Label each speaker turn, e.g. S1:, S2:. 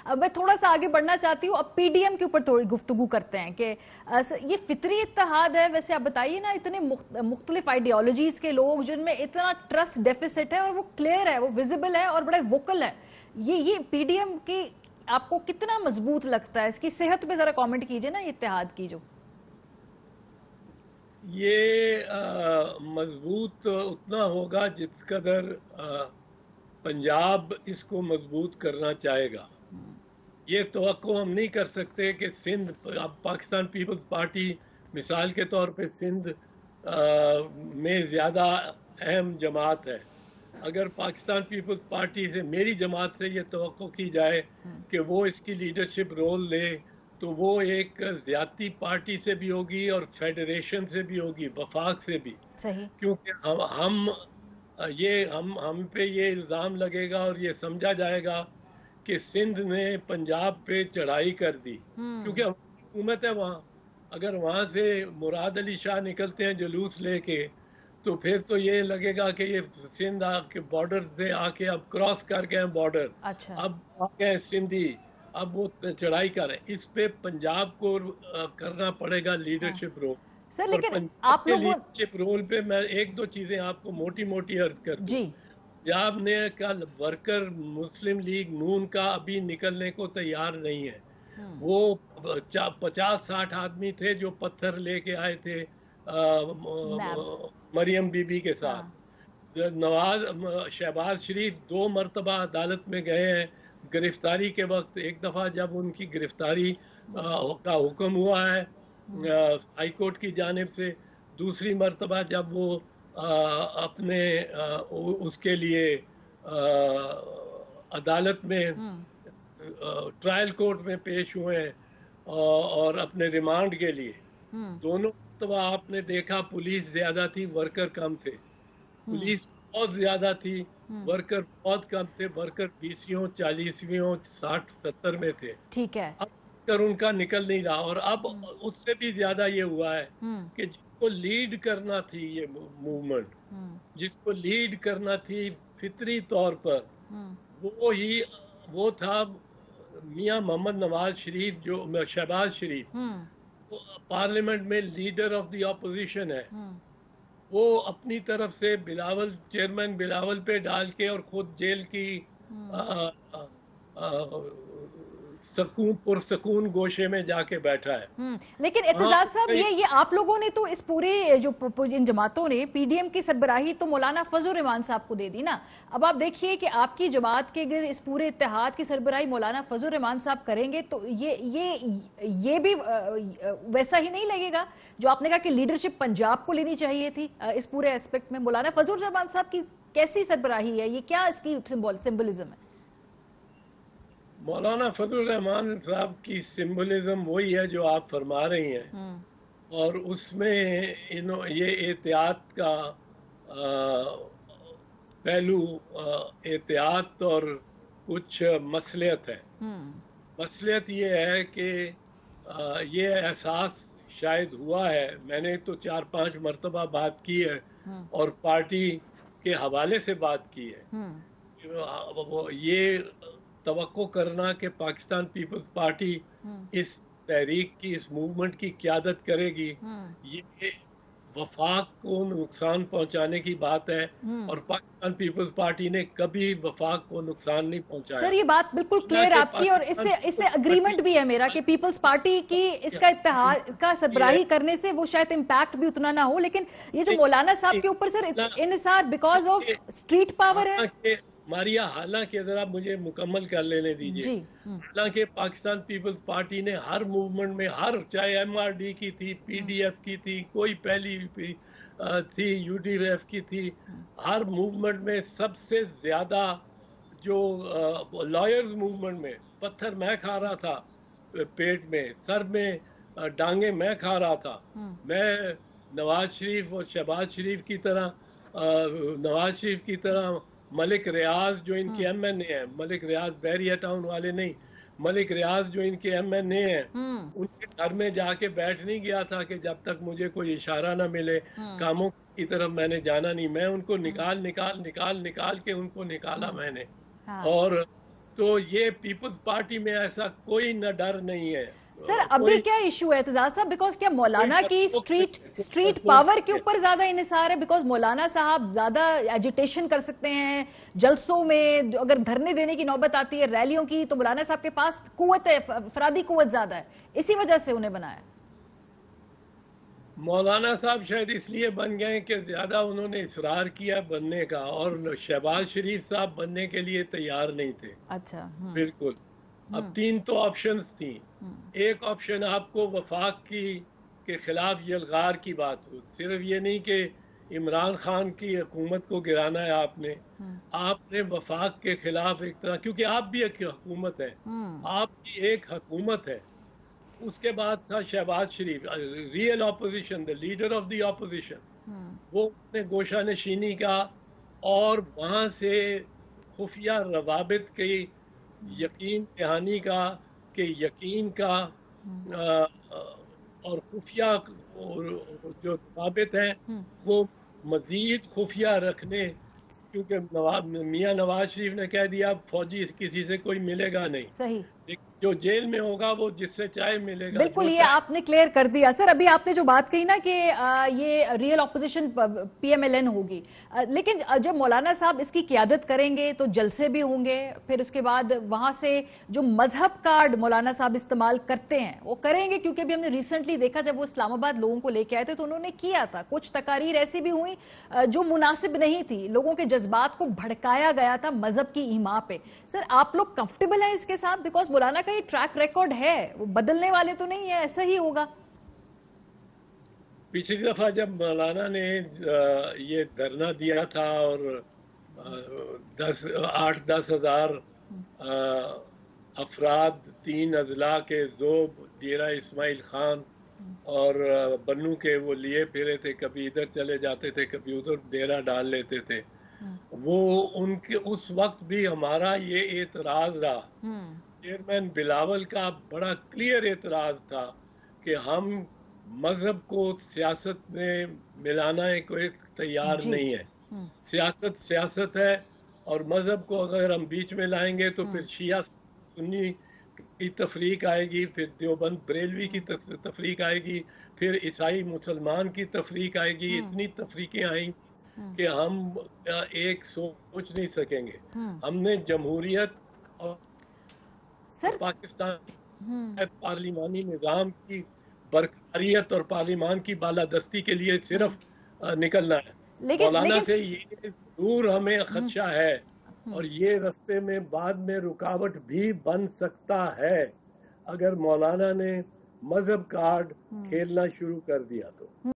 S1: اب میں تھوڑا سا آگے بڑھنا چاہتی ہوں, اب پی ڈی ایم کے اوپر تھوڑی گفتگو کرتے ہیں کہ یہ فطری اتحاد ہے. ویسے آپ بتائیے نا, اتنے مختلف آئیڈیالوجیز کے لوگ جن میں اتنا ٹرسٹ ڈیفیسٹ ہے, اور وہ کلیئر ہے, وہ ویزیبل ہے اور بڑے ووکل ہے, یہ پی ڈی ایم کی آپ کو کتنا مضبوط لگتا ہے؟ اس کی صحت پہ ذرا کامنٹ کیجئے نا, یہ اتحاد کی جو
S2: یہ مضبوط اتنا ہوگا جس قدر پنجاب اس کو مضبوط کرنا چاہے گا. یہ توقع ہم نہیں کر سکتے کہ سندھ, پاکستان پیپلز پارٹی مثال کے طور پہ سندھ میں زیادہ اہم جماعت ہے. اگر پاکستان پیپلز پارٹی سے, میری جماعت سے یہ توقع کی جائے کہ وہ اس کی لیڈرشپ رول لے, تو وہ ایک زیادتی پارٹی سے بھی ہوگی اور فیڈریشن سے بھی ہوگی, وفاق سے بھی.
S1: صحیح,
S2: کیونکہ ہم پہ یہ الزام لگے گا اور یہ سمجھا جائے گا کہ سندھ نے پنجاب پہ چڑھائی کر دی, کیونکہ حکومت ہے وہاں. اگر وہاں سے مراد علی شاہ نکلتے ہیں جلوس لے کے, تو پھر تو یہ لگے گا کہ یہ سندھ کے بارڈر سے آ کے اب کراس کر گئے ہیں بارڈر, اب آ گئے سندھی, اب وہ چڑھائی کر رہے ہیں. اس پہ پنجاب کو کرنا پڑے گا لیڈرشپ رول.
S1: سر
S2: اور
S1: لیکن
S2: پنجاب
S1: آپ
S2: کے
S1: لوگوں
S2: لیڈرشپ رول پہ میں ایک دو چیزیں آپ کو موٹی موٹی عرض کر دوں. پنجاب نے کل ورکر مسلم لیگ نون کا ابھی نکلنے کو تیار نہیں ہے. وہ 50-60 آدمی تھے جو پتھر لے کے آئے تھے مریم بی بی کے ساتھ. شہباز شریف 2 مرتبہ عدالت میں گئے ہیں گرفتاری کے وقت. ایک دفعہ جب ان کی گرفتاری کا حکم ہوا ہے ہائی کورٹ کی جانب سے, دوسری مرتبہ جب وہ اپنے اس کے لیے عدالت میں ٹرائل کورٹ میں پیش ہوئے ہیں اور اپنے ریمانڈ کے لیے. دونوں مرتبہ آپ نے دیکھا پولیس زیادہ تھی, ورکر کم تھے. پولیس بہت زیادہ تھی, ورکر بہت کم تھے. ورکر 20ویں 40ویں 60-70 میں تھے.
S1: ٹھیک ہے,
S2: اب ان کا نکل نہیں رہا. اور اب اس سے بھی زیادہ یہ ہوا ہے کہ جس کو لیڈ کرنا تھی یہ موومنٹ, جس کو لیڈ کرنا تھی فطری طور پر, وہ تھا میاں محمد نواز شریف, جو شہباز شریف پارلیمنٹ میں لیڈر آف دی اپوزیشن ہے. وہ اپنی طرف سے چیئرمین بلاول پہ ڈال کے اور خود جیل کی پرسکون گوشے میں جا کے بیٹھا ہے.
S1: لیکن اعتزاز صاحب, یہ آپ لوگوں نے تو اس پورے جو ان جماعتوں نے پی ڈی ایم کی سربراہی تو مولانا فضل الرحمان صاحب کو دے دی نا. اب آپ دیکھیے کہ آپ کی جماعت کے اگر اس پورے اتحاد کی سربراہی مولانا فضل الرحمان صاحب کریں گے تو یہ بھی ویسا ہی نہیں لگے گا جو آپ نے کہا کہ لیڈرشپ پنجاب کو لینی چاہیے تھی اس پورے ایسپیکٹ میں. مولانا فضل الرحمان صاحب کی کیسی سربراہی ہے, یہ کیا اس کی سمبلزم ہے؟
S2: مولانا فضل الرحمان صاحب کی سمبلزم وہی ہے جو آپ فرما رہی ہیں, اور اس میں یہ احتیاط کا پہلو احتیاط اور کچھ مصلحت ہے. مصلحت یہ ہے کہ یہ احساس شاید ہوا ہے, میں نے تو 4-5 مرتبہ بات کی ہے اور پارٹی کے حوالے سے بات کی ہے, یہ توقع کرنا کہ پاکستان پیپلز پارٹی اس تحریک کی, اس موومنٹ کی قیادت کرے گی, یہ وفاق کو نقصان پہنچانے کی بات ہے. اور پاکستان پیپلز پارٹی نے کبھی وفاق کو نقصان نہیں پہنچایا.
S1: سر یہ بات بالکل کلیئر آپ کی, اور اس سے اگریمنٹ بھی ہے میرا کہ پیپلز پارٹی کی اس کا اتحاد کا سربراہی کرنے سے وہ شاید امپیکٹ بھی اتنا نہ ہو. لیکن یہ جو مولانا صاحب کے اوپر سر انحصار بیکاز آف اسٹریٹ پاور ہے.
S2: ماریا, حالانکہ ذرا مجھے مکمل کر لینے دیجیے. حالانکہ پاکستان پیپلز پارٹی نے ہر موومنٹ میں, چاہے ایم آر ڈی کی تھی, پی ڈی ایف کی تھی, کوئی پہلی تھی یو ڈی ایف کی تھی, ہر موومنٹ میں سب سے زیادہ جو لائرز موومنٹ میں پتھر میں کھا رہا تھا, پیٹ میں, سر میں ڈانگیں میں کھا رہا تھا. میں نواز شریف اور شہباز شریف کی طرح ملک ریاض جو ان کے ایم این اے ہیں, ملک ریاض بیریا ٹاؤن والے نہیں, ملک ریاض جو ان کے ایم این اے ہیں, ان کے گھر میں جا کے بیٹھ نہیں گیا تھا کہ جب تک مجھے کوئی اشارہ نہ ملے کاموں کی طرف میں نے جانا نہیں. میں ان کو نکال کے ان کو نکالا میں نے, اور تو یہ پیپلز پارٹی میں ایسا کوئی نہ ڈر نہیں ہے.
S1: سر ابھی کیا ایشو ہے اعتزاز صاحب؟ بیکاز کیا مولانا کی اسٹریٹ پاور کے اوپر زیادہ انحصار ہے؟ بیکاز مولانا صاحب زیادہ ایجیٹیشن کر سکتے ہیں جلسوں میں، اگر دھرنے دینے کی نوبت آتی ہے ریلیوں کی تو مولانا صاحب کے پاس قوت ہے، افرادی قوت زیادہ ہے، اسی وجہ سے انہیں بنایا.
S2: مولانا صاحب شاید اس لیے بن گئے کہ زیادہ انہوں نے اصرار کیا بننے کا، اور شہباز شریف صاحب بننے کے لیے تیار نہیں تھے.
S1: اچھا
S2: بالکل. اب 3 تو آپشنز تھیں. ایک آپشن آپ کو وفاق کے خلاف یلغار کی بات ہو، صرف یہ نہیں کہ عمران خان کی حکومت کو گرانا ہے آپ نے وفاق کے خلاف ایک طرح، کیونکہ آپ بھی ایک حکومت ہے، آپ کی ایک حکومت ہے. اس کے بعد تھا Shahbaz Sharif, real opposition, the leader of the opposition. وہ نے گوشہ نشینی کا اور وہاں سے خفیہ روابط کی یقین دہانی کا، کہ یقین کا اور خفیہ جو روابط ہیں وہ مزید خفیہ رکھنے، کیونکہ میاں نواز شریف نے کہہ دیا اب فوجی کسی سے کوئی ملے گا نہیں.
S1: صحیح.
S2: جو جیل میں ہوگا وہ جس سے چائے ملے گا.
S1: بالکل یہ آپ نے کلیئر کر دیا. سر ابھی آپ نے جو بات کہی نا کہ یہ real opposition P M L N ہوگی، لیکن جب مولانا صاحب اس کی قیادت کریں گے تو جلسے بھی ہوں گے، پھر اس کے بعد وہاں سے جو مذہب کارڈ مولانا صاحب استعمال کرتے ہیں وہ کریں گے، کیونکہ ابھی ہم نے ریسنٹلی دیکھا جب وہ اسلام آباد لوگوں کو لے کے آئے تھے تو انہوں نے کیا تھا کچھ تقاریر ایسی بھی ہوئی جو مناسب نہیں تھی، لوگوں کے جذبات کو بھڑکایا گیا تھا مذہب کی ایما پہ. سر آپ لوگ کمفرٹیبل ہیں اس کے ساتھ؟ بیکاز مولانا کا یہ ٹریک ریکارڈ ہے، وہ بدلنے والے تو نہیں ہے، ایسا ہی ہوگا.
S2: پچھلی دفعہ جب مولانا نے یہ دھرنا دیا تھا اور 8-10 ہزار افراد 3 اضلاع کے ذوب، ڈیرہ اسماعیل خان اور بنو کے وہ لیے پھرے تھے، کبھی ادھر چلے جاتے تھے کبھی ادھر ڈیرہ ڈال لیتے تھے. وہ ان کے اس وقت بھی ہمارا یہ اعتراض رہا، چیئرمین بلاول کا بڑا کلیئر اعتراض تھا کہ ہم مذہب کو سیاست میں ملانا کوئی تیار نہیں ہے. سیاست ہے، اور مذہب کو اگر ہم بیچ میں لائیں گے تو پھر شیعہ سنی کی تفریق آئے گی، پھر دیوبند بریلوی کی تفریق آئے گی، پھر عیسائی مسلمان کی تفریق آئے گی. اتنی تفریقیں آئیں گی کہ ہم ایک سوچ نہیں سکیں گے. ہم نے جمہوریت اور پاکستان پارلیمانی نظام کی برقراریت اور پارلیمان کی بالادستی کے لیے صرف نکلنا ہے. مولانا سے یہ ضرور ہمیں خدشہ ہے، اور یہ رستے میں بعد میں رکاوٹ بھی بن سکتا ہے اگر مولانا نے مذہب کارڈ کھیلنا شروع کر دیا تو.